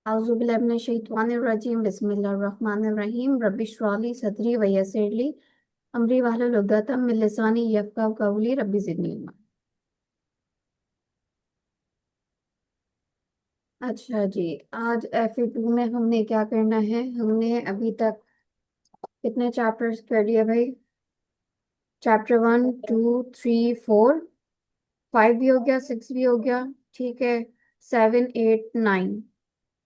औज़ुबिल्लाहिमिनश्शैतानिर्रजीम बिस्मिल्लाहिर्रहमानिर्रहीम रब्बिश इश्रह ली सदरी व यस्सिर ली अमरी वाहलुल उक़दतम मिन लिसानी यफ़क़हू क़ौली रब्बी ज़िदनी इल्मा। अच्छा जी, आज FA2 में हमने क्या करना है। हमने अभी तक कितने चैप्टर्स कर लिए भाई? चैप्टर 1 2 3 4 5 भी हो गया, 6 भी हो गया, ठीक है। 7 8 9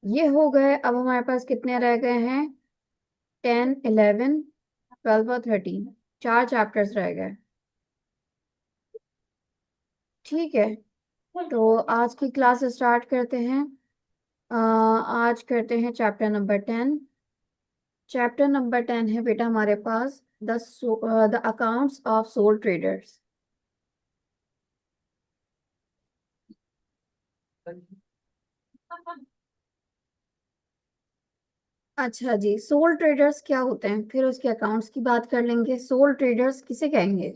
ये हो गए। अब हमारे पास कितने रह गए हैं? 10 11 12 और 13। 4 चैप्टर्स रह गए, ठीक है। तो आज की क्लास स्टार्ट करते हैं। आज करते हैं चैप्टर नंबर 10। चैप्टर नंबर 10 है बेटा हमारे पास the accounts of sole traders. अच्छा जी, सोल ट्रेडर्स क्या होते हैं, फिर उसके अकाउंट्स की बात कर लेंगे। सोल ट्रेडर्स किसे कहेंगे?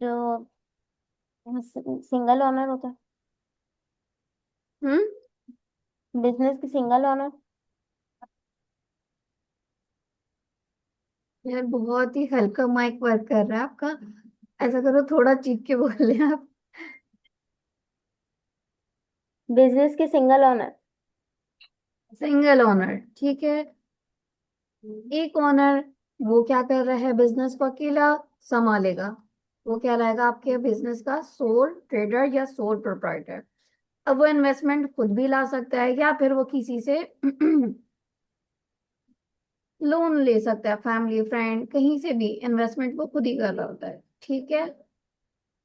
जो सिंगल ओनर होता है, हम्म। बिजनेस की सिंगल ओनर। यार बहुत ही हल्का माइक वर्क कर रहा है आपका। ऐसा करो, थोड़ा चीख के बोल रहे आप। बिजनेस की सिंगल ओनर। सिंगल ओनर, ठीक है। एक ओनर, वो क्या कर रहा है? बिजनेस को अकेला संभालेगा। वो क्या रहेगा आपके बिजनेस का? सोल ट्रेडर या सोल प्रोप्राइटर। अब वो इन्वेस्टमेंट खुद भी ला सकता है या फिर वो किसी से लोन ले सकता है, फैमिली फ्रेंड कहीं से भी। इन्वेस्टमेंट वो खुद ही कर रहा होता है, ठीक है।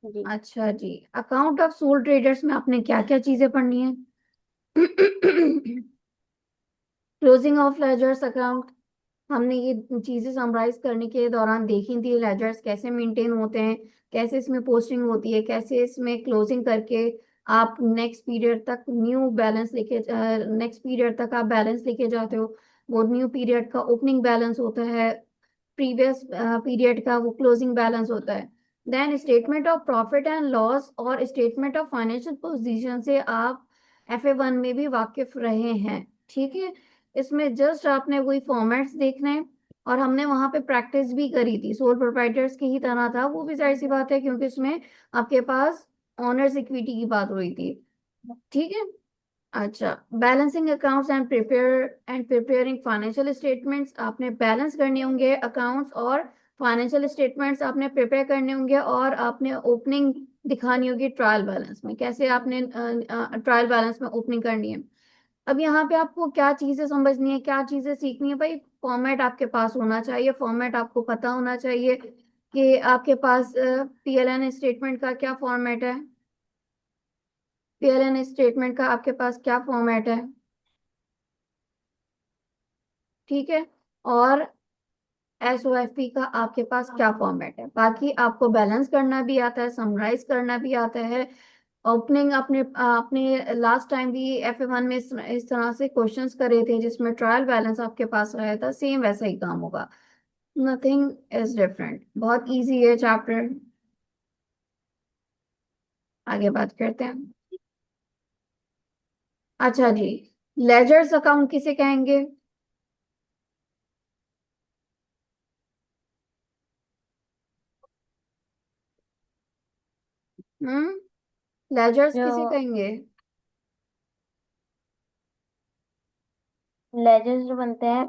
जी। अच्छा जी, अकाउंट ऑफ सोल ट्रेडर्स में आपने क्या क्या चीजें पढ़नी है? क्लोजिंग ऑफ लेजर्स अकाउंट, हमने ये चीजें समराइज करने के दौरान देखी थी। लेजर्स कैसे मेंटेन होते हैं, कैसे इसमें पोस्टिंग होती है, कैसे इसमें क्लोजिंग करके आप नेक्स्ट पीरियड तक न्यू बैलेंस लेके नेक्स्ट पीरियड तक आप बैलेंस लेके जाते हो। वो न्यू पीरियड का ओपनिंग बैलेंस होता है, प्रीवियस पीरियड का वो क्लोजिंग बैलेंस होता है। Then statement of profit and loss और स्टेटमेंट ऑफ फाइनेंशियल पोजीशन से आप FA1 में भी वाकिफ रहे हैं, ठीक है। इसमें जस्ट आपने वही फॉर्मेट्स देखने हैं और हमने वहां पे प्रैक्टिस भी करी थी। सोल प्रोप्राइटर्स की ही तरह था वो भी, जाहिर सी बात है, क्योंकि इसमें आपके पास ऑनर्स इक्विटी की बात हुई थी, ठीक है। अच्छा, balancing accounts and preparing financial statements, आपने बैलेंस करने होंगे अकाउंट्स और फाइनेंशियल स्टेटमेंट्स आपने प्रिपेयर करने होंगे। और आपने ओपनिंग दिखानी होगी ट्रायल बैलेंस में, कैसे आपने ट्रायल बैलेंस में ओपनिंग करनी है। अब यहाँ पे आपको क्या चीजें समझनी है, क्या चीजें सीखनी है भाई? फॉर्मेट आपके पास होना चाहिए, फॉर्मेट आपको पता होना चाहिए कि आपके पास PLN स्टेटमेंट का क्या फॉर्मेट है। PLN स्टेटमेंट का आपके पास क्या फॉर्मेट है, ठीक है। और SOFP का आपके पास क्या फॉर्मेट है। बाकी आपको बैलेंस करना भी आता है, समराइज करना भी आता है। ओपनिंग अपने आपने लास्ट टाइम भी FA1 में इस तरह से क्वेश्चंस करे थे जिसमें ट्रायल बैलेंस आपके पास रहा था, सेम वैसा ही काम होगा। नथिंग इज डिफरेंट, बहुत इजी है चैप्टर। आगे बात करते हैं। अच्छा जी, लेजर्स अकाउंट किसे कहेंगे? लेजर्स जो किसे कहेंगे? लेजर्स जो बनते हैं,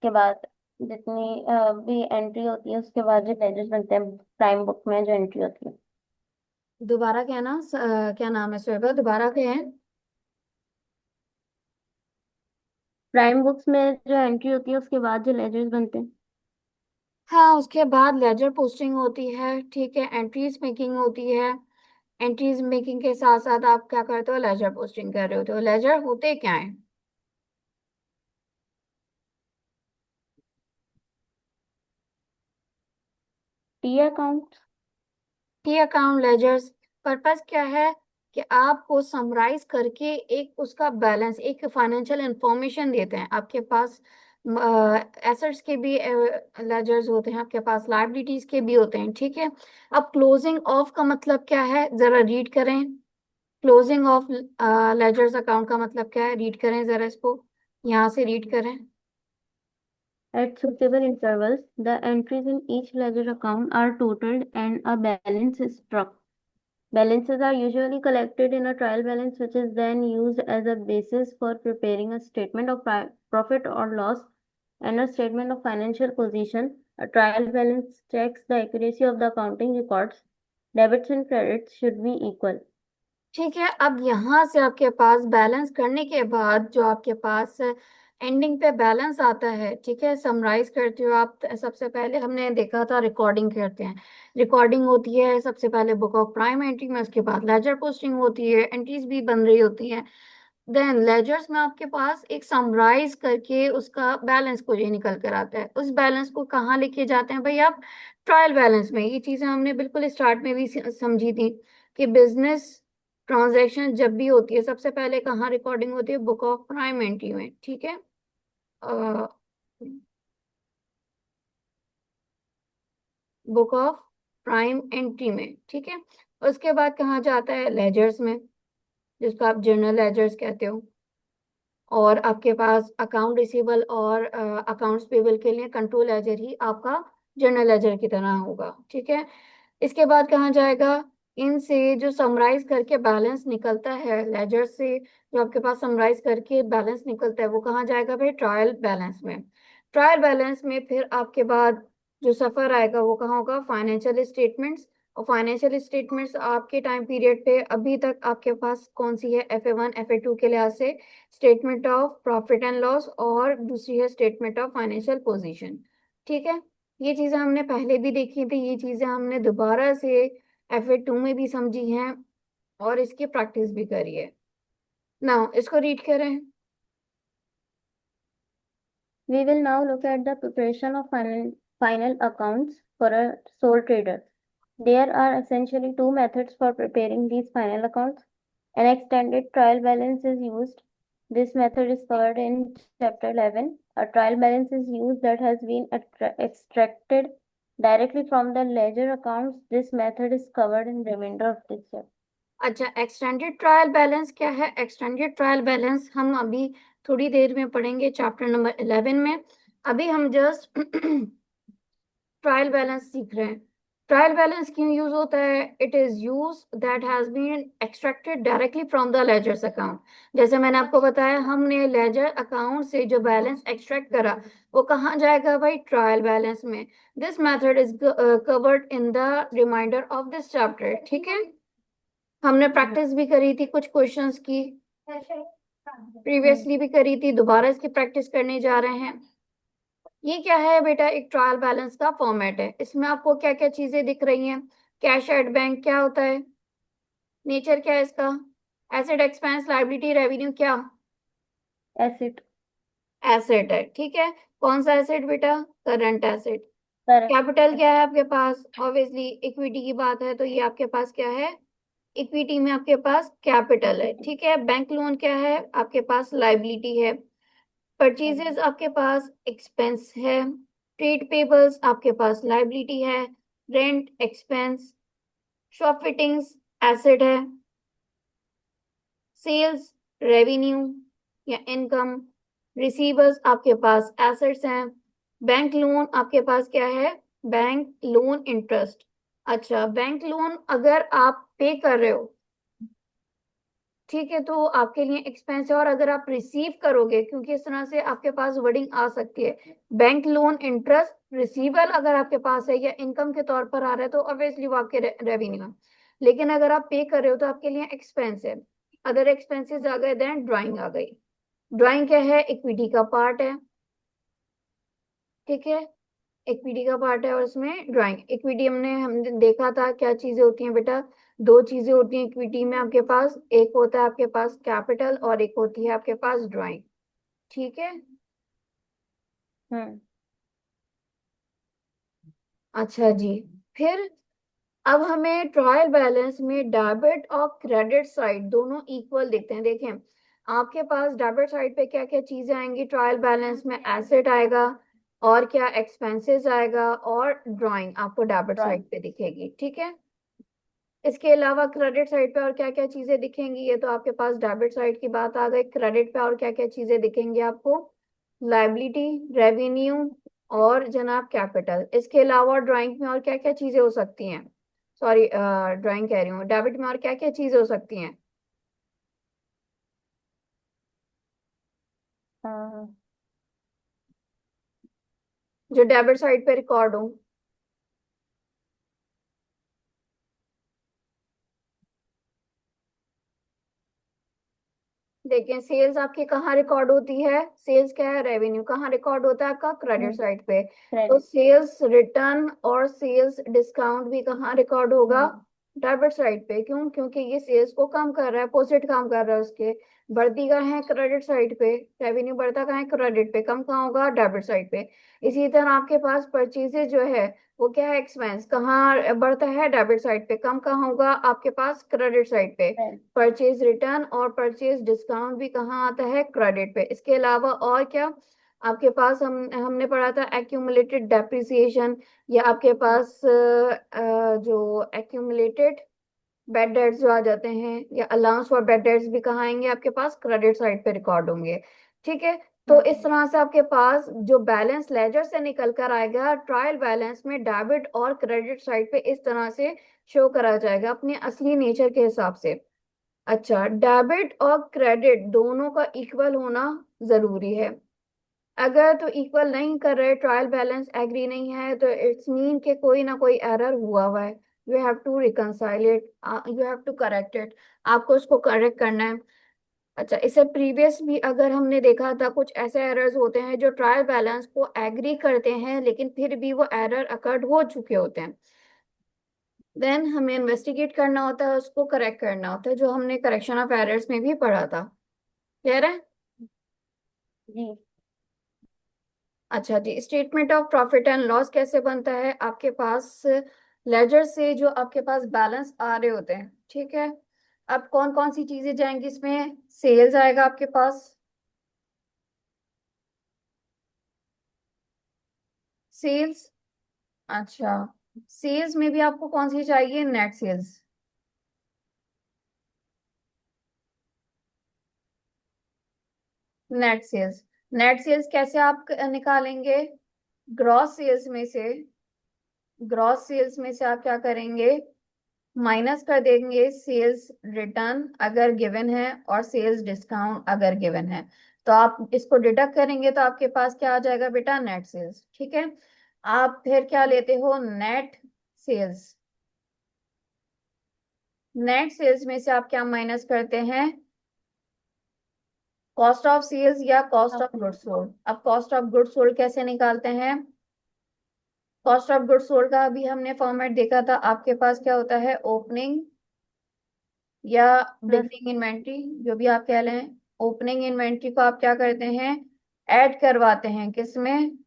के बाद जितनी भी एंट्री होती है उसके बाद जो लेजर्स बनते हैं प्राइम बुक में जो एंट्री होती है। दोबारा कहना, क्या नाम है शोएबा, दोबारा कहें। प्राइम बुक्स में जो एंट्री होती है उसके बाद जो लेजर्स बनते हैं। हाँ, उसके बाद लेजर पोस्टिंग होती है, ठीक है। एंट्रीज मेकिंग होती है। एंट्रीज मेकिंग के साथ साथ आप क्या करते हो? लेजर पोस्टिंग कर रहे होते हो। लेजर होते क्या है? T account. T account ledgers purpose क्या है? कि आपको समराइज करके एक उसका बैलेंस, एक फाइनेंशियल इंफॉर्मेशन देते हैं आपके पास। एसेट्स के भी लेजर्स होते हैं आपके पास, लायबिलिटीज के भी होते हैं, ठीक है। अब क्लोजिंग ऑफ का मतलब क्या है, जरा रीड करें। क्लोजिंग ऑफ लेजर्स अकाउंट का मतलब क्या है, रीड करें जरा इसको, यहाँ से रीड करें। At suitable intervals, the entries in each ledger account are totaled and a balance is struck. Balances are usually collected in a trial balance, which is then used as a basis for preparing a statement of profit or loss and a statement of financial position. A trial balance checks the accuracy of the accounting records. Debits and credits should be equal. ठीक है, अब यहाँ से आपके पास balance करने के बाद जो आपके पास एंडिंग पे बैलेंस आता है, ठीक है, समराइज करते हो आप। सबसे पहले हमने देखा था रिकॉर्डिंग करते हैं। रिकॉर्डिंग होती है सबसे पहले बुक ऑफ प्राइम एंट्री में, उसके बाद लेजर पोस्टिंग होती है, एंट्रीज भी बन रही होती है। देन लेजर्स में आपके पास एक समराइज करके उसका बैलेंस को ये निकल कर आता है। उस बैलेंस को कहाँ लेके जाते हैं भाई आप, ट्रायल बैलेंस में। ये चीजें हमने बिल्कुल स्टार्ट में भी समझी थी कि बिजनेस ट्रांजैक्शन जब भी होती है सबसे पहले कहाँ रिकॉर्डिंग होती है, बुक ऑफ प्राइम एंट्री में, ठीक है। बुक ऑफ प्राइम एंट्री में, ठीक है। उसके बाद कहाँ जाता है, लेजर्स में, जिसको आप जर्नल लेजर्स कहते हो। और आपके पास अकाउंट रिसीवेबल और अकाउंट्स पेबल के लिए कंट्रोल लेजर ही आपका जर्नल लेजर की तरह होगा, ठीक है। इसके बाद कहाँ जाएगा, इनसे जो समराइज करके बैलेंस निकलता है लेजर से, जो आपके पास समराइज करके बैलेंस निकलता है वो कहाँ जाएगा भाई, ट्रायल बैलेंस में। ट्रायल बैलेंस में फिर आपके बाद जो सफर आएगा वो कहाँ होगा, फाइनेंशियल स्टेटमेंट्स। और फाइनेंशियल स्टेटमेंट्स आपके टाइम पीरियड पे अभी तक आपके पास कौन सी है, FA1 FA2 के लिहाज से statement of profit and loss, और दूसरी है स्टेटमेंट ऑफ फाइनेंशियल पोजीशन, ठीक है। ये चीजें हमने पहले भी देखी थी, ये चीजें हमने दोबारा से FA2 में भी समझी हैं और इसकी प्रैक्टिस भी करी है। नाउ इसको रीड करें। We will now look at the preparation of final accounts for a sole trader. There are essentially two methods for preparing these final accounts. An extended trial balance is used. This method is covered in Chapter 11. A trial balance is used that has been extracted directly from the ledger accounts. This method is covered in remainder of this chapter. अच्छा, extended trial balance क्या है, extended trial balance हम अभी थोड़ी देर में पढ़ेंगे chapter number 11 में। अभी हम जस्ट ट्रायल बैलेंस सीख रहे हैं। ट्रायल बैलेंस क्यों यूज होता है, it is use that has been extracted directly from the ledgers account. जैसे मैंने आपको बताया, हमने लेजर अकाउंट से जो बैलेंस एक्सट्रैक्ट करा वो कहाँ जाएगा भाई, ट्रायल बैलेंस में। This method is covered in the reminder of this chapter, ठीक है। हमने प्रैक्टिस भी करी थी कुछ क्वेश्चंस की, प्रीवियसली भी करी थी, दोबारा इसकी प्रैक्टिस करने जा रहे हैं। ये क्या है बेटा, एक ट्रायल बैलेंस का फॉर्मेट है। इसमें आपको क्या क्या चीजें दिख रही हैं, कैश एट बैंक क्या होता है, नेचर क्या है इसका, एसेट एक्सपेंस लायबिलिटी रेवेन्यू क्या, Asset. एसेट है, ठीक है। कौन सा एसेट बेटा, करंट एसेट। Correct. कैपिटल क्या है आपके पास, ऑब्वियसली इक्विटी की बात है तो ये आपके पास क्या है, इक्विटी में आपके पास कैपिटल है, ठीक है। बैंक लोन क्या है आपके पास, लायबिलिटी है। परचेजेस आपके पास एक्सपेंस है। ट्रेड पेबल्स आपके पास लायबिलिटी है। Rent expense. Shop fittings asset है। सेल्स रेवेन्यू या इनकम। रिसीवर्स आपके पास एसेट्स हैं। बैंक लोन आपके पास क्या है, बैंक लोन इंटरेस्ट। अच्छा, बैंक लोन अगर आप पे कर रहे हो, ठीक है, तो आपके लिए एक्सपेंस है। और अगर आप रिसीव करोगे, क्योंकि इस तरह से आपके पास वर्डिंग आ सकती है, बैंक लोन इंटरेस्ट रिसीवल अगर आपके पास है या इनकम के तौर पर आ रहा है तो ऑब्वियसली वो आपके रेवेन्यू है। लेकिन अगर आप पे कर रहे हो तो आपके लिए एक्सपेंस है। अदर एक्सपेंसेस आ गए, देन ड्राइंग आ गई। ड्राइंग क्या है, इक्विटी का पार्ट है, ठीक है। इक्विटी का पार्ट है और इसमें ड्राइंग। इक्विटी हमने देखा था क्या चीजें होती हैं बेटा, दो चीजें होती हैं इक्विटी में आपके पास, एक होता है आपके पास कैपिटल और एक होती है आपके पास ड्राइंग, ठीक है। हम्म अच्छा जी, फिर अब हमें ट्रायल बैलेंस में डेबिट और क्रेडिट साइड दोनों इक्वल दिखते हैं। देखें, आपके पास डेबिट साइड पे क्या क्या चीजें आएंगी ट्रायल बैलेंस में? एसेट आएगा, और क्या एक्सपेंसेस आएगा, और ड्राइंग आपको डेबिट ड्राइंग। साइड पे दिखेगी, ठीक है। इसके अलावा क्रेडिट साइड पे और क्या क्या चीजें दिखेंगी? ये तो आपके पास डेबिट साइड की बात आ गई। क्रेडिट पे और क्या क्या चीजें दिखेंगी आपको? लायबिलिटी, रेवेन्यू, और जनाब कैपिटल। इसके अलावा ड्राइंग में और क्या क्या चीजें हो सकती हैं? सॉरी, ड्राइंग कह रही हूँ, डेबिट में और क्या क्या चीजें हो सकती हैं जो डेबिट साइड पे रिकॉर्ड हो? देखिए, सेल्स आपकी कहाँ रिकॉर्ड होती है? सेल्स क्या है? रेवेन्यू। कहाँ रिकॉर्ड होता है आपका? क्रेडिट साइड पे। तो क्रेडिट। सेल्स रिटर्न और सेल्स डिस्काउंट भी कहाँ रिकॉर्ड होगा? हम्म। डेबिट साइड पे। क्यों? क्योंकि ये सेल्स को कम कर रहा है, अपोजिट काम कर रहा है उसके। बढ़ती कहाँ है? क्रेडिट साइड पे। रेवेन्यू बढ़ता कहाँ है? क्रेडिट पे। कम कहाँ होगा? डेबिट साइड पे। इसी तरह आपके पास परचेजेस जो है वो क्या है? एक्सपेंस। कहाँ बढ़ता है? डेबिट साइड पे। कम कहाँ होगा आपके पास? क्रेडिट साइड पे। परचेज रिटर्न और परचेज डिस्काउंट भी कहाँ आता है? क्रेडिट पे। इसके अलावा और क्या आपके पास? हमने पढ़ा था एक्यूमुलेटेड डेप्रिसिएशन, या आपके पास जो एक्यूमुलेटेड बैड डेट्स जो आ जाते हैं, या अलाउंस फॉर बैड डेट्स भी कहाँ आएंगे आपके पास? क्रेडिट साइड पे रिकॉर्ड होंगे, ठीक है। तो इस तरह से आपके पास जो बैलेंस लेजर से निकल कर आएगा ट्रायल बैलेंस में, डेबिट और क्रेडिट साइड पे इस तरह से शो करा जाएगा अपने असली नेचर के हिसाब से। अच्छा, डेबिट और क्रेडिट दोनों का इक्वल होना जरूरी है। अगर तो इक्वल नहीं कर रहे, ट्रायल बैलेंस एग्री नहीं है, तो इट्स मीन कि कोई ना कोई एरर हुआ है। You have to reconcile it, you have to correct it. आपको उसको करेक्ट करना है। अच्छा, इससे प्रीवियस भी अगर हमने देखा था, कुछ ऐसे एरर्स होते हैं जो ट्रायल बैलेंस को एग्री करते हैं लेकिन फिर भी वो एरर अकर्ड हो चुके होते हैं। देन हमें इन्वेस्टिगेट करना होता है, उसको करेक्ट करना होता है, जो हमने करेक्शन ऑफ एरर्स में भी पढ़ा था। क्लियर है? जी। अच्छा जी, statement of profit and loss कैसे बनता है आपके पास? लेजर से जो आपके पास बैलेंस आ रहे होते हैं, ठीक है। अब कौन कौन सी चीजें जाएंगी इसमें? सेल्स आएगा आपके पास। सेल्स। अच्छा, सेल्स में भी आपको कौन सी चाहिए? Net sales. Net sales. Net sales कैसे आप निकालेंगे? ग्रॉस सेल्स में से, ग्रॉस सेल्स में से आप क्या करेंगे? माइनस कर देंगे सेल्स रिटर्न अगर गिवन है, और सेल्स डिस्काउंट अगर गिवन है। तो आप इसको डिडक्ट करेंगे तो आपके पास क्या आ जाएगा बेटा? नेट सेल्स, ठीक है। आप फिर क्या लेते हो? Net sales. नेट सेल्स में से आप क्या माइनस करते हैं? कॉस्ट ऑफ सेल्स या कॉस्ट ऑफ गुड्स सोल्ड। अब कॉस्ट ऑफ गुड्स सोल्ड कैसे निकालते हैं? कॉस्ट ऑफ गुड्स सोल्ड का अभी हमने फॉर्मेट देखा था। आपके पास क्या होता है? ओपनिंग या प्लस। बिगनिंग इन्वेंट्री, जो भी आप कह लें। ओपनिंग इन्वेंट्री को आप क्या करते हैं? ऐड करवाते हैं किसमें?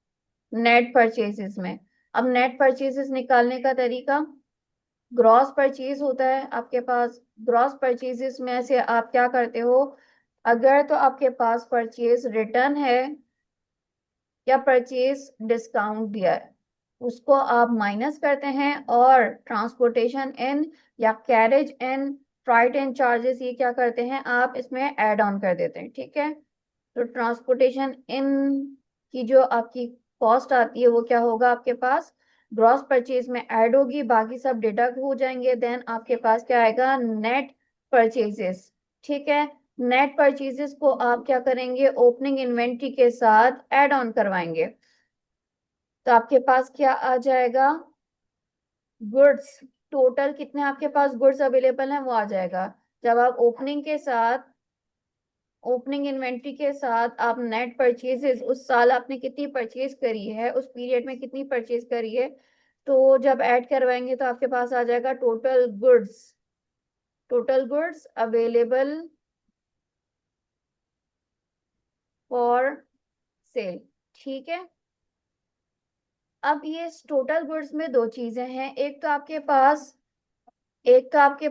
नेट परचेजेस में। अब नेट परचेजेस निकालने का तरीका, ग्रॉस परचेज होता है आपके पास। ग्रॉस परचेजेस में से आप क्या करते हो? अगर तो आपके पास परचेज रिटर्न है या परचेज डिस्काउंट दिया है, उसको आप माइनस करते हैं, और ट्रांसपोर्टेशन इन या carriage in, freight and charges, ये क्या करते हैं आप? इसमें ऐड ऑन कर देते हैं, ठीक है। तो ट्रांसपोर्टेशन इन की जो आपकी कॉस्ट आती है वो क्या होगा आपके पास? ग्रॉस परचेज में ऐड होगी, बाकी सब डिडक्ट हो जाएंगे। देन आपके पास क्या आएगा? नेट परचेजेस, ठीक है। नेट परचेजेस को आप क्या करेंगे? ओपनिंग इन्वेंट्री के साथ ऐड ऑन करवाएंगे। तो आपके पास क्या आ जाएगा? गुड्स। टोटल कितने आपके पास गुड्स अवेलेबल हैं वो आ जाएगा। जब आप ओपनिंग के साथ, ओपनिंग इन्वेंट्री के साथ आप नेट परचेजेस, उस साल आपने कितनी परचेज करी है, उस पीरियड में कितनी परचेज करी है, तो जब ऐड करवाएंगे तो आपके पास आ जाएगा total goods. Total goods available for sale, ठीक है। अब ये टोटल गुड्स में दो चीजें हैं। एक तो आपके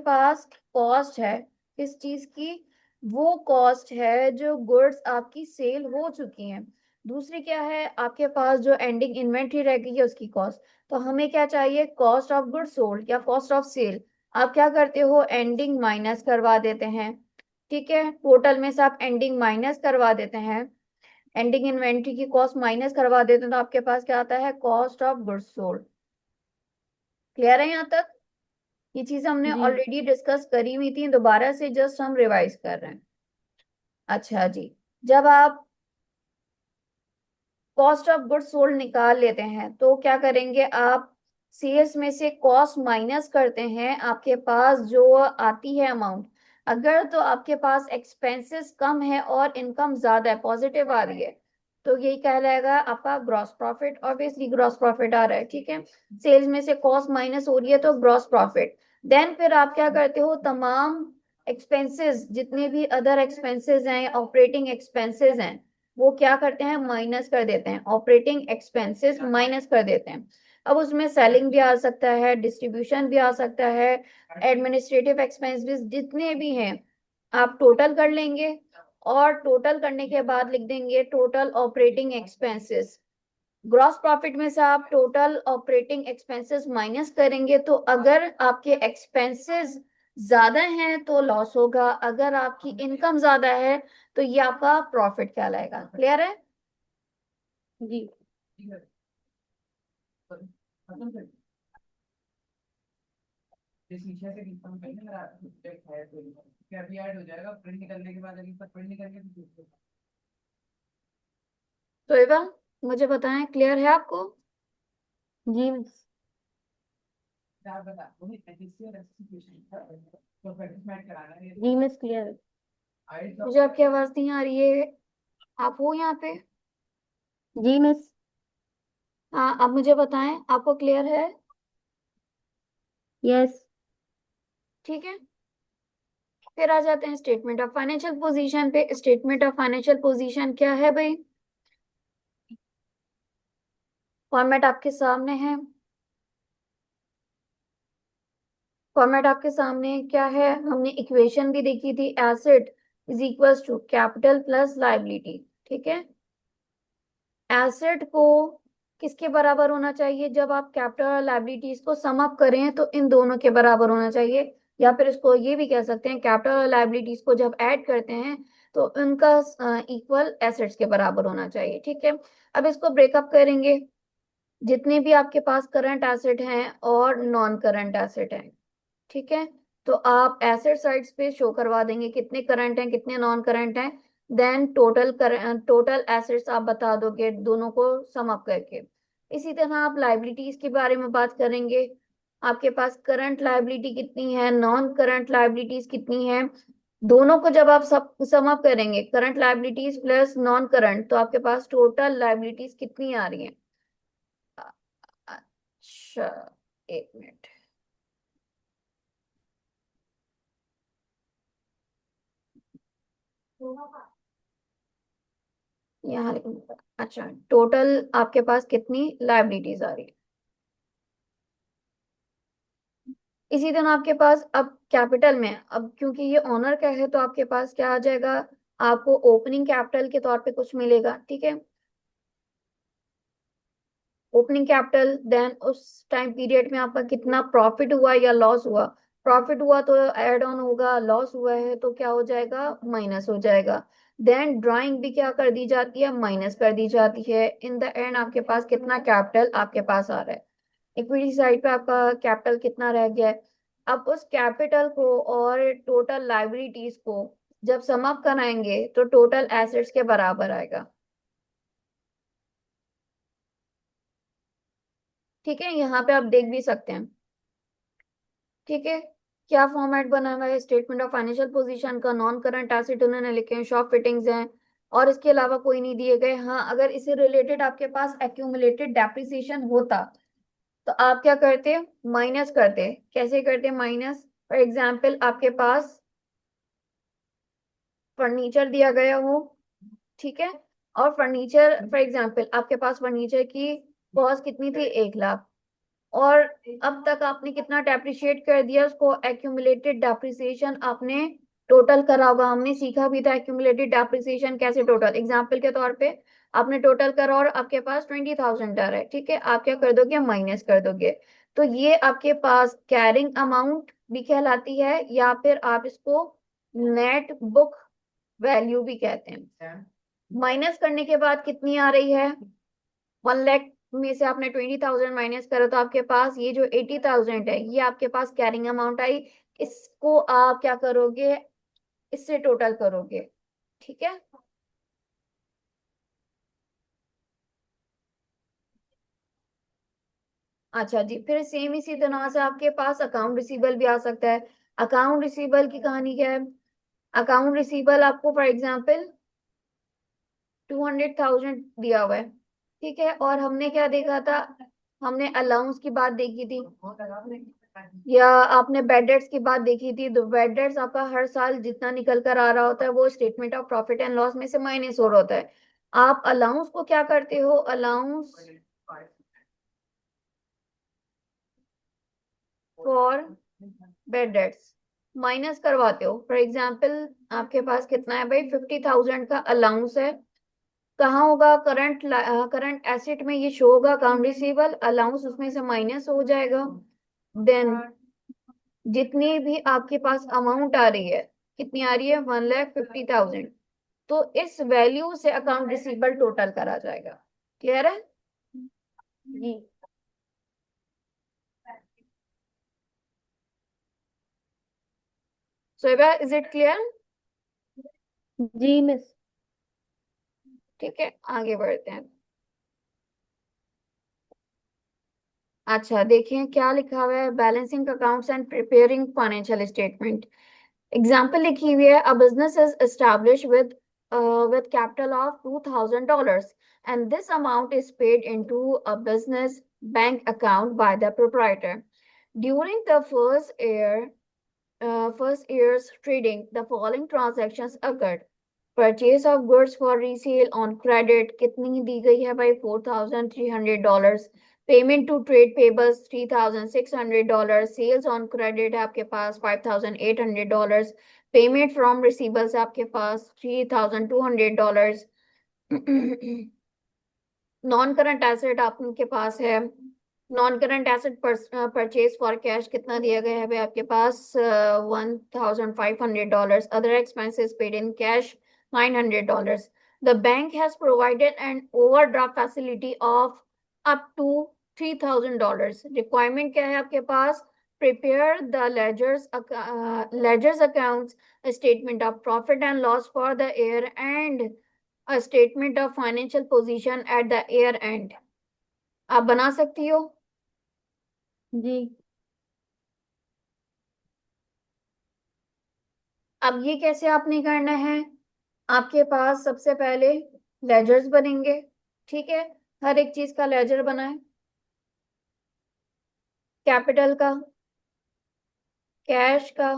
पास कॉस्ट है, किस चीज की? वो कॉस्ट है जो गुड्स आपकी सेल हो चुकी हैं। दूसरी क्या है, आपके पास जो एंडिंग इन्वेंट्री रह गई है उसकी कॉस्ट। तो हमें क्या चाहिए, कॉस्ट ऑफ गुड्स सोल्ड या कॉस्ट ऑफ सेल। आप क्या करते हो, एंडिंग माइनस करवा देते हैं। ठीक है, टोटल में से आप एंडिंग माइनस करवा देते हैं, एंडिंग इन्वेंट्री की कॉस्ट माइनस करवा देते हैं, तो आपके पास क्या आता है, cost of goods sold. Clear है यहाँ तक? ये चीज हमने जी। ऑलरेडी डिस्कस करी हुई थी, दोबारा से जस्ट हम रिवाइज कर रहे हैं। अच्छा जी, जब आप कॉस्ट ऑफ गुड्स सोल्ड निकाल लेते हैं तो क्या करेंगे आप, सेल्स में से कॉस्ट माइनस करते हैं, आपके पास जो आती है अमाउंट। अगर तो आपके पास एक्सपेंसेस कम है और इनकम ज्यादा है, पॉजिटिव आ रही है, तो यही कहलाएगा आपका gross profit. Obviously gross profit आ रहा है, ठीक है। सेल्स में से कॉस्ट माइनस हो रही है तो ग्रॉस प्रॉफिट। देन फिर आप क्या करते हो, तमाम एक्सपेंसेस जितने भी अदर एक्सपेंसेस हैं, ऑपरेटिंग एक्सपेंसेस हैं, वो क्या करते हैं, माइनस कर देते हैं, ऑपरेटिंग एक्सपेंसेस माइनस कर देते हैं। अब उसमें सेलिंग भी आ सकता है, डिस्ट्रीब्यूशन भी आ सकता है, एडमिनिस्ट्रेटिव एक्सपेंसेस जितने भी हैं आप टोटल कर लेंगे, और टोटल करने के बाद लिख देंगे total operating expenses. Gross profit में से आप टोटल ऑपरेटिंग एक्सपेंसेस माइनस करेंगे, तो अगर आपके एक्सपेंसेस ज्यादा हैं तो लॉस होगा, अगर आपकी इनकम ज्यादा है तो ये आपका प्रॉफिट कहलाएगा। क्लियर है? जी। तो एवं मुझे बताएं, क्लियर है आपको? जी मिस। जी मिस क्लियर। मुझे आपकी आवाज नहीं आ रही है, आप हो यहाँ पे? जी मिस। हाँ, अब मुझे बताएं, आपको क्लियर है? यस। ठीक है, फिर आ जाते हैं स्टेटमेंट ऑफ फाइनेंशियल पोजीशन पे। स्टेटमेंट ऑफ फाइनेंशियल पोजीशन क्या है भाई? फॉर्मेट आपके सामने है, फॉर्मेट आपके सामने क्या है, हमने इक्वेशन भी देखी थी, asset is equals to capital plus liability. ठीक है, एसेट को किसके बराबर होना चाहिए, जब आप कैपिटल और लाइबिलिटीज को सम अप करें तो इन दोनों के बराबर होना चाहिए। या फिर इसको ये भी कह सकते हैं, कैपिटल और लाइबिलिटीज को जब ऐड करते हैं तो उनका इक्वल एसेट्स के बराबर होना चाहिए। ठीक है, अब इसको ब्रेकअप करेंगे, जितने भी आपके पास करंट एसेट हैं और नॉन करंट एसेट हैं। ठीक है, तो आप एसेट साइड्स पे शो करवा देंगे कितने करंट हैं कितने नॉन करंट हैं, देन टोटल एसेट्स आप बता दोगे दोनों को सम अप करके। इसी तरह आप लाइबिलिटीज के बारे में बात करेंगे, आपके पास करंट लाइबिलिटी कितनी है, नॉन करंट लाइबिलिटीज कितनी है, दोनों को जब आप सब सम अप करेंगे, current liabilities plus non current, तो आपके पास टोटल लाइबिलिटीज कितनी आ रही है। अच्छा, एक मिनट, यहाँ लिखूंगा। अच्छा, टोटल आपके पास कितनी लाइबिलिटीज आ रही है। इसी तरह आपके पास अब कैपिटल में, अब क्योंकि ये ऑनर का है तो आपके पास क्या आ जाएगा, आपको ओपनिंग कैपिटल के तौर पे कुछ मिलेगा। ठीक है, ओपनिंग कैपिटल, देन उस टाइम पीरियड में आपका कितना प्रॉफिट हुआ या लॉस हुआ। प्रॉफिट हुआ तो ऐड ऑन होगा, लॉस हुआ है तो क्या हो जाएगा, माइनस हो जाएगा। देन ड्राइंग भी क्या कर दी जाती है, माइनस कर दी जाती है। इन द एंड आपके पास कितना कैपिटल आपके पास आ रहा है, इक्विटी साइड पे आपका कैपिटल कितना रह गया है। अब उस कैपिटल को और टोटल लाइबिलिटीज को जब सम अप कराएंगे तो टोटल एसेट्स के बराबर आएगा। ठीक है, यहाँ पे आप देख भी सकते हैं। ठीक है, क्या फॉर्मेट बना हुआ है स्टेटमेंट ऑफ फाइनेंशियल पोजीशन का, नॉन करंट एसेट उन्होंने लिखे हैं, शॉप फिटिंग्स हैं, और इसके अलावा कोई नहीं दिए गए। हाँ, अगर इससे रिलेटेड आपके पास एक्यूमुलेटेड डेप्रिसिएशन होता तो आप क्या करते, माइनस करते। कैसे करते माइनस, फॉर एग्जाम्पल आपके पास फर्नीचर दिया गया हो, ठीक है, और फर्नीचर फॉर एग्जाम्पल आपके पास फर्नीचर की कॉस्ट कितनी थी, 1 लाख, और अब तक आपने कितना डेप्रिशिएट कर दिया उसको, एक्यूमुलेटेड डेप्रिसिएशन आपने टोटल करा होगा, हमने सीखा भी था एक्यूमुलेटेड डेप्रिसिएशन कैसे टोटल। एग्जाम्पल के तौर पे आपने टोटल करा और आपके पास 20,000 डर है, ठीक है, आप क्या कर दोगे, माइनस कर दोगे। तो ये आपके पास कैरिंग अमाउंट भी कहलाती है, या फिर आप इसको नेट बुक वैल्यू भी कहते हैं। माइनस करने के बाद कितनी आ रही है, 1 लाख में से आपने 20,000 माइनस करा, तो आपके पास ये जो 80,000 है ये आपके पास कैरिंग अमाउंट आई। इसको आप क्या करोगे, इससे टोटल करोगे, ठीक है। अच्छा जी, फिर सेम इसी तरह से आपके पास अकाउंट रिसीबल भी आ सकता है। अकाउंट रिसीबल की कहानी क्या है, अकाउंट रिसीबल आपको फॉर एग्जांपल 200,000 दिया हुआ है, ठीक है, और हमने क्या देखा था, हमने अलाउंस की बात देखी थी, या आपने बेड डेट्स की बात देखी थी। तो बेड डेट्स आपका हर साल जितना निकल कर आ रहा होता है वो statement of profit and loss में से माइनस हो रहा होता है। आप अलाउंस को क्या करते हो, allowance for bad debts minus करवाते हो। फॉर एग्जाम्पल आपके पास कितना है भाई, 50,000 का अलाउंस है। कहाँ होगा, करंट करंट एसेट में ये शो होगा, अकाउंट रिसीवेबल, अलाउंस उसमें से माइनस हो जाएगा। देन जितनी भी आपके पास अमाउंट आ रही है, कितनी आ रही है, 1,50,000, तो इस वैल्यू से अकाउंट रिसीवेबल टोटल करा जाएगा। क्लियर है जी। So is it clear. जी मिस। ठीक है, आगे बढ़ते हैं। अच्छा देखिए क्या लिखा हुआ है, balancing accounts and preparing financial statement. Example लिखी हुई है, a business is establish with capital of $2,000 and this amount is paid into a business bank account by the proprietor. During the first year's trading, the following transactions occurred. Purchase of goods for resale on credit, कितनी दी गई है भाई, $4,300। Payment to trade payables $3,600। Sales on credit है आपके पास $5,800। Payment from receivers है आपके पास $3,200। Non current asset आपके पास है, non current asset purchase for cash कितना दिया गया है भाई आपके पास, $1,500। Other expenses paid in cash $900। The bank has provided an overdraft facility of up to $3,000। Requirement क्या है आपके पास, prepare the ledgers accounts, statement of profit and loss for the year end a statement of financial position at the year end। आप बना सकती हो। जी। अब ये कैसे आपने करना है, आपके पास सबसे पहले लेजर्स बनेंगे, ठीक है, हर एक चीज का लेजर बनाए, कैपिटल का, कैश का,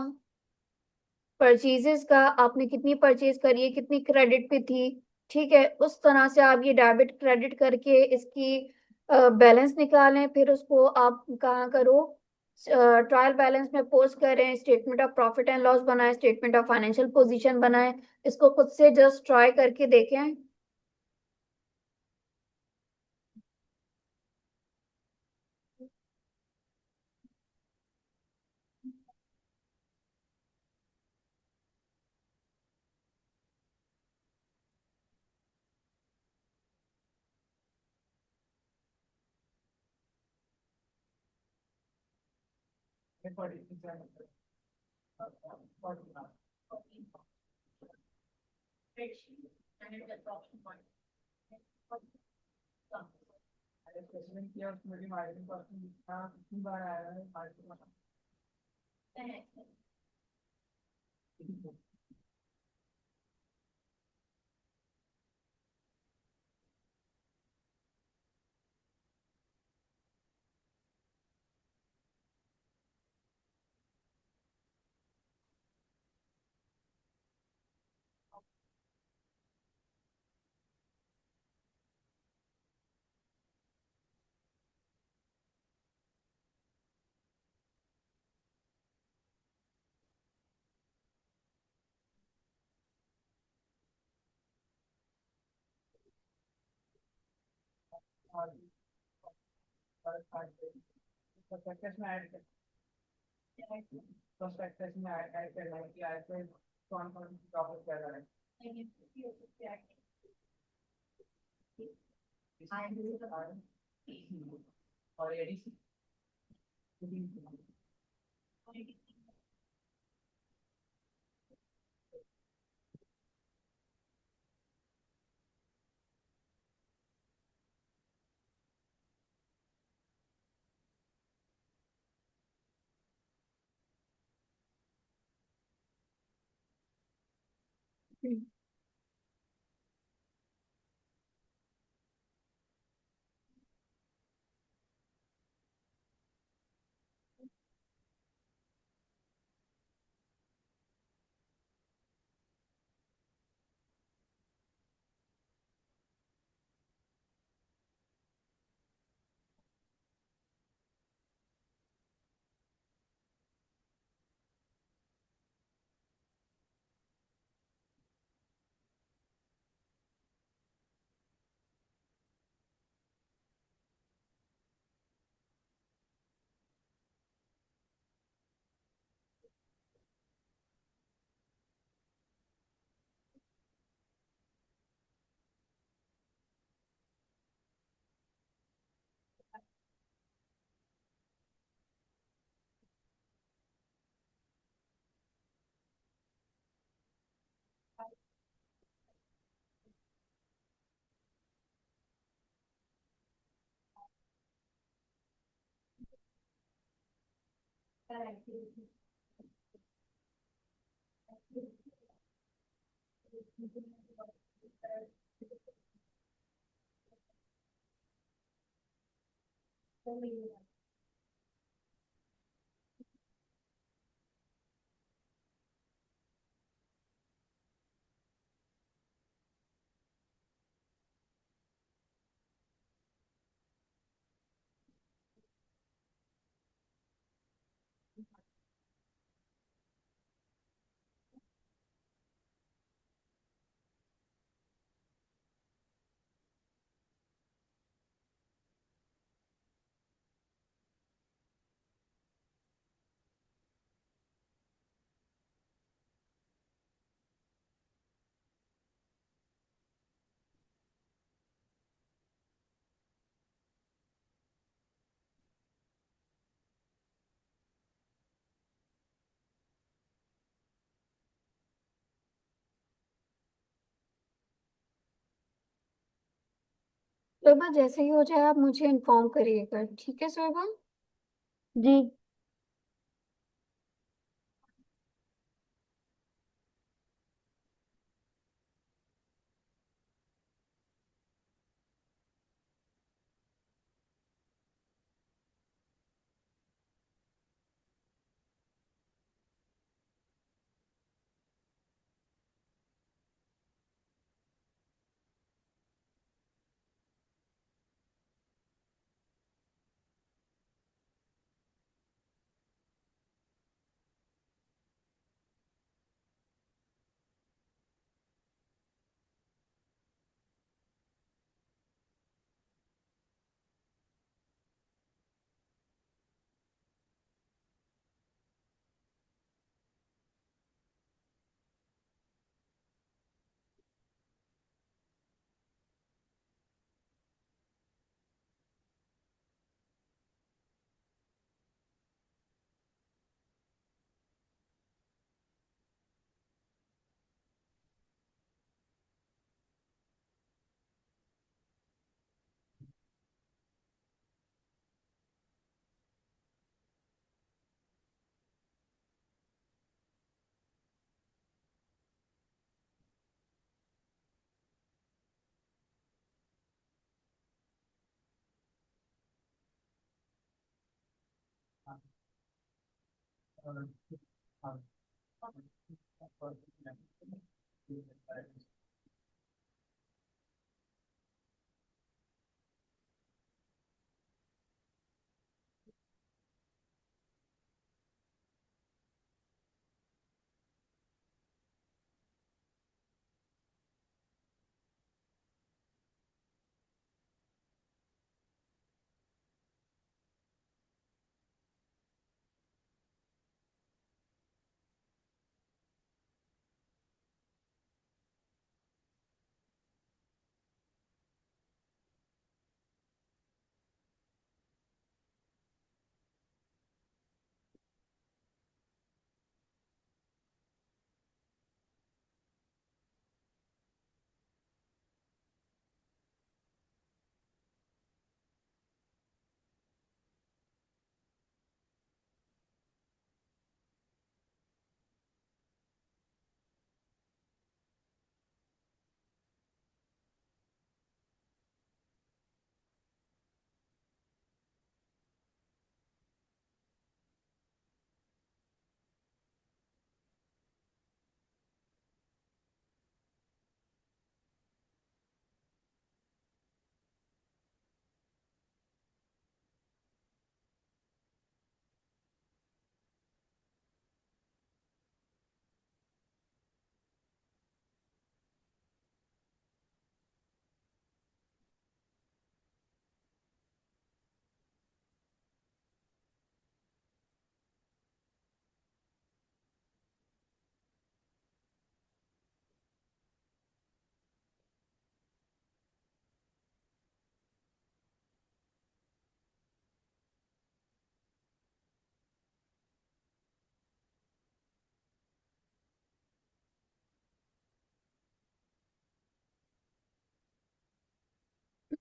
परचेजेस का, आपने कितनी परचेज करी है, कितनी क्रेडिट पे थी, ठीक है, उस तरह से आप ये डेबिट क्रेडिट करके इसकी बैलेंस निकालें। फिर उसको आप कहाँ करो, ट्रायल बैलेंस में पोस्ट करें, statement of profit and loss बनाएं, स्टेटमेंट ऑफ फाइनेंशियल पोजीशन बनाएं। इसको खुद से जस्ट ट्राई करके देखें। शोभा, जैसे ही हो जाए आप मुझे इन्फॉर्म करिएगा, ठीक है शोभा? जी।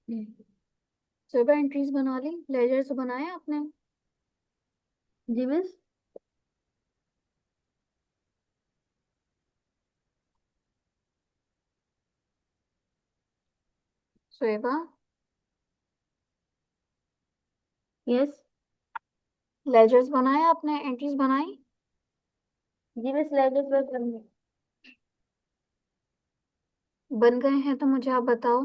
सुबह एंट्रीज बना ली, लेजर्स बनाए आपने? जी मिस। सुबह यस। लेजर्स बनाए आपने, एंट्रीज बनाई? जी मिस, लेडीज वर्क करनी। बन गए हैं तो मुझे आप बताओ।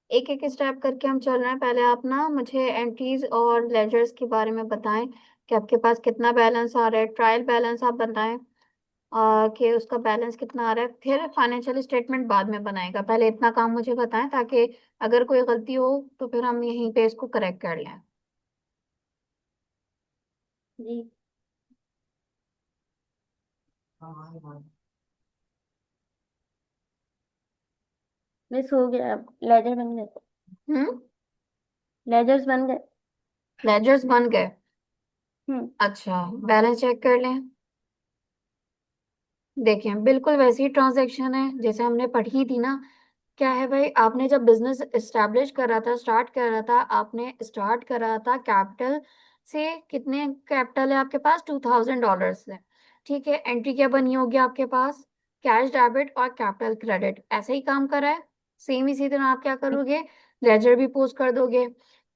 एक एक स्टेप करके हम चल रहे हैं। पहले आप ना मुझे एंट्रीज और लेजर्स के बारे में बताएं कि आपके पास कितना बैलेंस आ रहा है, ट्रायल बैलेंस आप बताएं कि उसका बैलेंस कितना आ रहा है। फिर फाइनेंशियल स्टेटमेंट बाद में बनाएगा, पहले इतना काम मुझे बताएं ताकि अगर कोई गलती हो तो फिर हम यहीं पे इसको करेक्ट कर लें। जी मिस, हो गया, अब लेजर बन गए। हम्म। लेजर्स बन गए। लेजर्स बन गए। हम्म। अच्छा, बैलेंस चेक कर लें। देखें, बिल्कुल वैसी ट्रांजैक्शन है जैसे हमने पढ़ी थी ना। क्या है भाई, आपने जब बिजनेस एस्टेब्लिश करा था, स्टार्ट करा था, आपने स्टार्ट करा था कैपिटल से। कितने कैपिटल है आपके पास? $2000 से। ठीक है, एंट्री क्या बनी होगी आपके पास? कैश डेबिट और कैपिटल क्रेडिट, ऐसे ही काम करा है। सेम इसी तरह आप क्या करोगे, लेजर भी पोस्ट कर दोगे,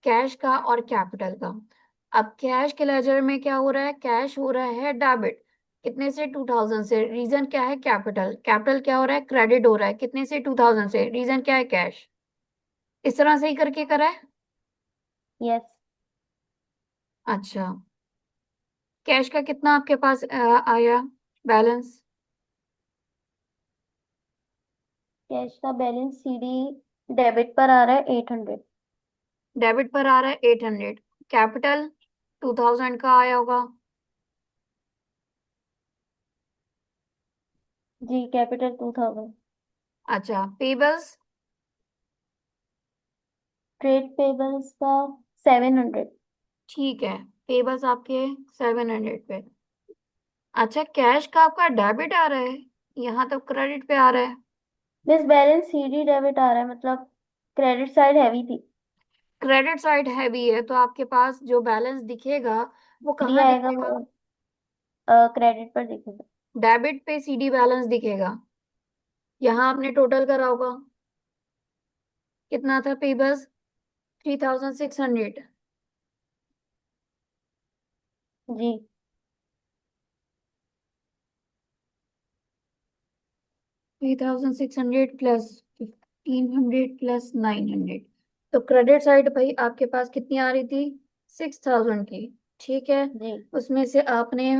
कैश का और कैपिटल का। अब कैश के लेजर में क्या हो रहा है? कैश हो रहा है डेबिट। कितने से? 2000 से। रीजन क्या है? कैपिटल। कैपिटल क्या हो रहा है? क्रेडिट हो रहा है। कितने से? 2000 से। रीजन क्या है? कैश। इस तरह से ही करके करा है। यस। अच्छा, कैश का कितना आपके पास आया बैलेंस? कैश का बैलेंस सीडी डेबिट पर आ रहा है 800। डेबिट पर आ रहा है 800। कैपिटल 2000 का आया होगा। जी, कैपिटल 2000। अच्छा, पेबल्स? ट्रेड पेबल्स का 700। ठीक है, पेबल्स आपके 700 पे। अच्छा, कैश का आपका डेबिट आ रहा है, यहाँ तो क्रेडिट पे आ रहा है। मिस, बैलेंस सीडी डेबिट आ रहा है, मतलब क्रेडिट साइड हैवी थी। क्रेडिट साइड हैवी है तो आपके पास जो बैलेंस दिखेगा वो सीडी कहाँ आएगा दिखेगा? वो क्रेडिट पर दिखेगा। डेबिट पे सीडी बैलेंस दिखेगा। यहाँ आपने टोटल करा होगा, कितना था पेबल्स? 3600। जी 3600 प्लस 1500 प्लस 900। तो क्रेडिट साइड भाई आपके पास कितनी आ रही थी? 6000 की। ठीक है, जी। उसमें से आपने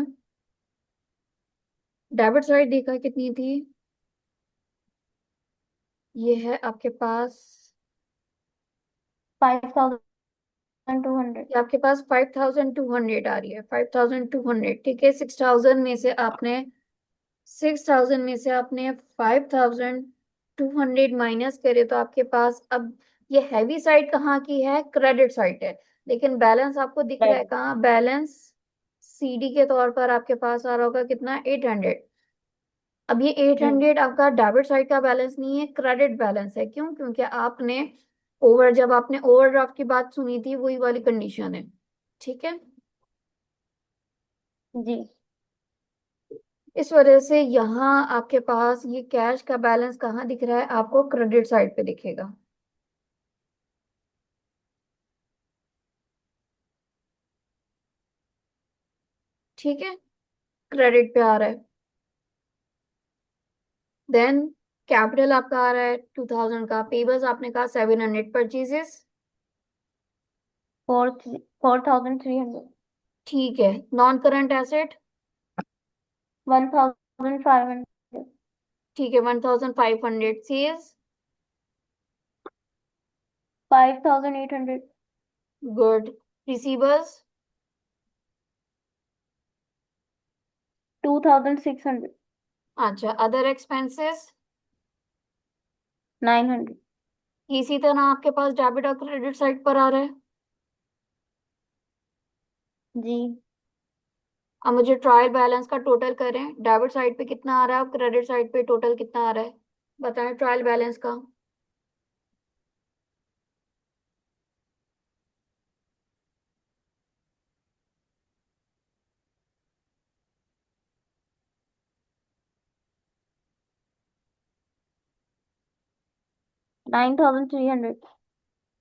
डेबिट साइड देखा कितनी थी? ये है आपके पास, 5200। ये आपके पास 5200 आ रही है। 5200, ठीक है। 6000 में से आपने 5200 माइनस करे तो आपके पास अब ये हैवी साइड कहाँ की है? क्रेडिट साइड है। लेकिन बैलेंस आपको दिख रहा है डेबिट। कहाँ? बैलेंस सीडी के तौर पर आपके पास आ रहा होगा कितना? 800। अब ये एट जी हंड्रेड आपका डेबिट साइड का बैलेंस नहीं है, क्रेडिट बैलेंस है। क्यों? क्योंकि आपने जब आपने ओवरड्राफ्ट की बात सुनी थी वही वाली कंडीशन है। ठीक है, जी इस वजह से यहाँ आपके पास ये कैश का बैलेंस कहाँ दिख रहा है आपको? क्रेडिट साइड पे दिखेगा। ठीक है, क्रेडिट पे आ रहा है। देन कैपिटल आपका आ रहा है 2000 का। पेबल्स आपने कहा 700। परचेजेस? 4300। ठीक है। Non current asset? 1500। ठीक है, 1500। सेल्स? 5800। गुड। रिसीवर्स? 2600। अच्छा, अदर एक्सपेंसेस? 900। इसी तरह आपके पास डेबिट और क्रेडिट साइड पर आ रहा है। जी अब मुझे ट्रायल बैलेंस का टोटल करें, डेबिट साइड पे कितना आ रहा है और क्रेडिट साइड पे टोटल कितना आ रहा है, बताएं ट्रायल बैलेंस का। 9300।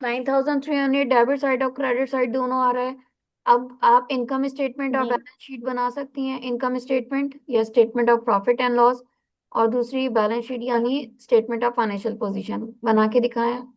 9300 डेबिट साइड और क्रेडिट साइड दोनों आ रहा है। अब आप इनकम स्टेटमेंट और जी। बैलेंस शीट बना सकती हैं, इनकम स्टेटमेंट या statement of profit and loss, और दूसरी बैलेंस शीट यानी स्टेटमेंट ऑफ फाइनेंशियल पोजीशन बना के दिखाएं।